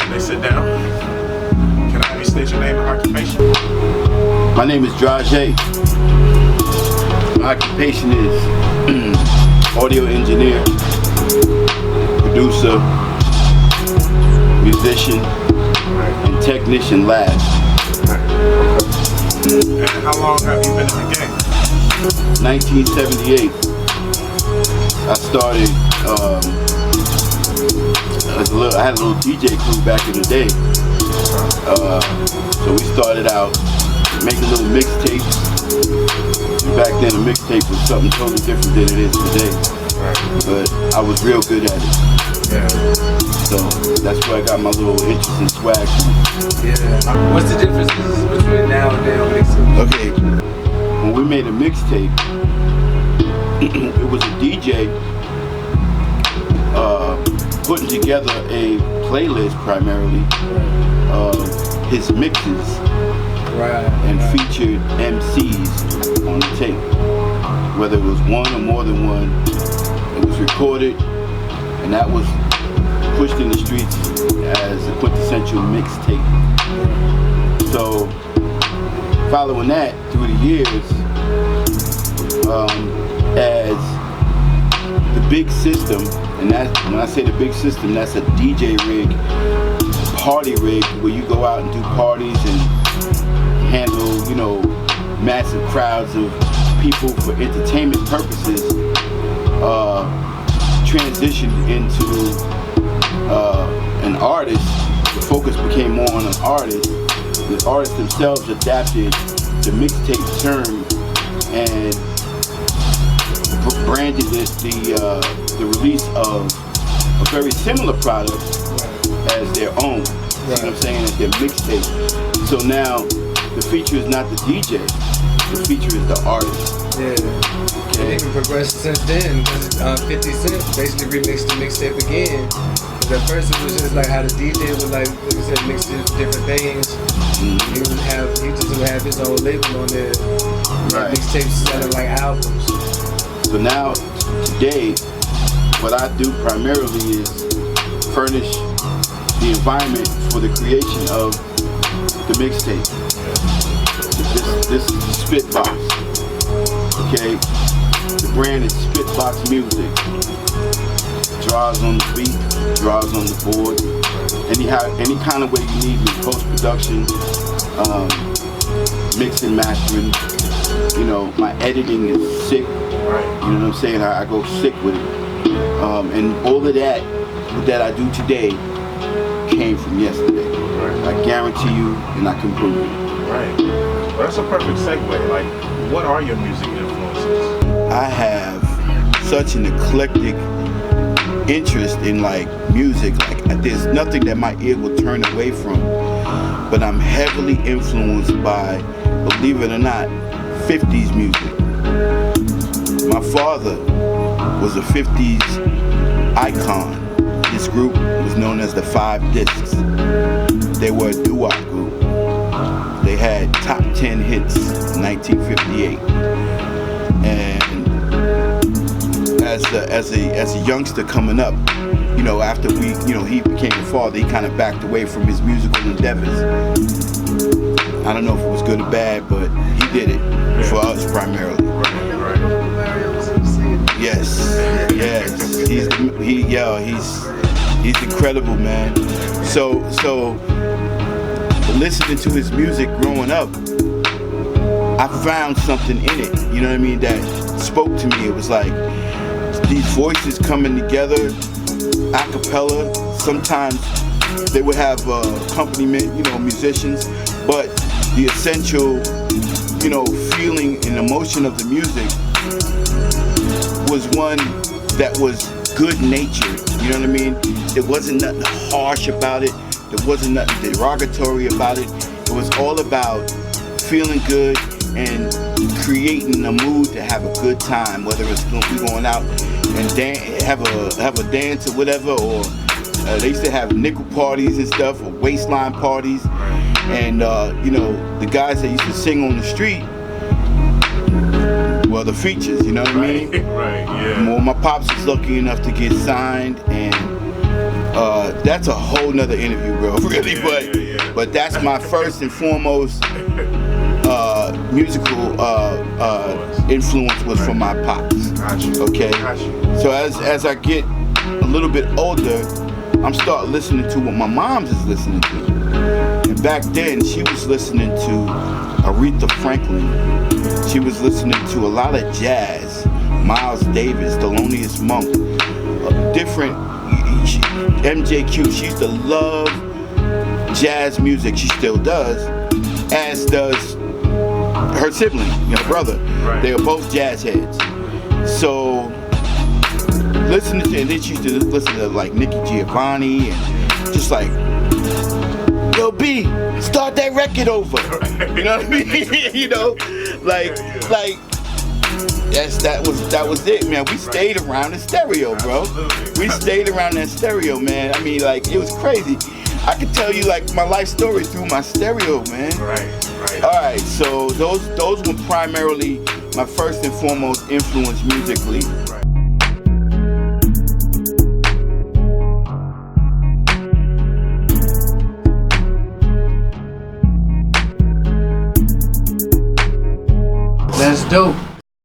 They sit down. Can I have you state your name and occupation? My name is Drazz. My occupation is audio engineer, producer, musician, and technician last. And how long have you been in the game? 1978. I started, I had a little DJ crew back in the day. So we started out making little mixtapes. Back then a mixtape was something totally different than it is today. But I was real good at it. Yeah. So that's where I got my little interest in swag. Yeah. What's the differences between now and then on mixtapes? Okay. When we made a mixtape, it was a DJ putting together a playlist primarily of his mixes and featured MCs on the tape. Whether it was one or more than one, it was recorded and that was pushed in the streets as a quintessential mixtape. So following that through the years, as the big system, and that when I say the big system, that's a DJ rig, party rig, where you go out and do parties and handle, you know, massive crowds of people for entertainment purposes, transitioned into an artist. The focus became more on an artist. The artists themselves adapted the mixtape term and branded it the release of a very similar product as their own. You know what I'm saying? As their mixtape. So now the feature is not the DJ, the feature is the artist. Yeah. Okay. It even progressed since then. 50 Cent basically remixed the mixtape again. At first it was just like how the DJ would like I said, mix it different things. He just would have his own label on there. Mixtapes selling like albums. So now, today, what I do primarily is furnish the environment for the creation of the mixtape. This is the Spitbox. Okay? The brand is Spitbox Music. Drazz on the beat, Drazz on the board. Any kind of way you need me, post-production, mixing, mastering. You know, my editing is sick. You know what I'm saying? I go sick with it. And all of that I do today came from yesterday. I guarantee you, and I can prove it. Right. Well, that's a perfect segue. Like, what are your music influences? I have such an eclectic interest in like music. Like, there's nothing that my ear will turn away from. But I'm heavily influenced by, believe it or not, 50s music. My father was a 50s icon. This group was known as the Five Discs. They were a doo-wop group. They had top 10 hits in 1958. And as a youngster coming up, you know, after he became a father, he kind of backed away from his musical endeavors. I don't know if it was good or bad, but he did it for us primarily. Yes. He's incredible, man. So listening to his music growing up, I found something in it. You know what I mean? That spoke to me. It was like these voices coming together, a cappella. Sometimes they would have accompaniment, you know, musicians, but the essential, you know, feeling and emotion of the music was one that was good natured. You know what I mean? There wasn't nothing harsh about it. There wasn't nothing derogatory about it. It was all about feeling good and creating a mood to have a good time, whether it's going out and have a dance or whatever, or they used to have nickel parties and stuff, or waistline parties, and you know, the guys that used to sing on the street, well, the features, you know what I mean? Right, yeah. Well, my pops was lucky enough to get signed and That's a whole nother interview, bro. Really, but that's my first and foremost musical influence was from my pops. Okay, so as I get a little bit older, I'm start listening to what my mom's is listening to. And back then, she was listening to Aretha Franklin. She was listening to a lot of jazz, Miles Davis, Thelonious Monk, different MJQ. She used to love jazz music. She still does, as does her sibling, her brother. Right. They are both jazz heads. So listening to, and then she used to listen to like Nikki Giovanni and just like, yo B, start that record over. You know what I mean? You know, like that was it, man. We stayed around the stereo, bro. We stayed around that stereo, man. I mean, like, it was crazy. I could tell you like my life story through my stereo, man. Right. All right, so those were primarily my first and foremost influence musically. That's dope.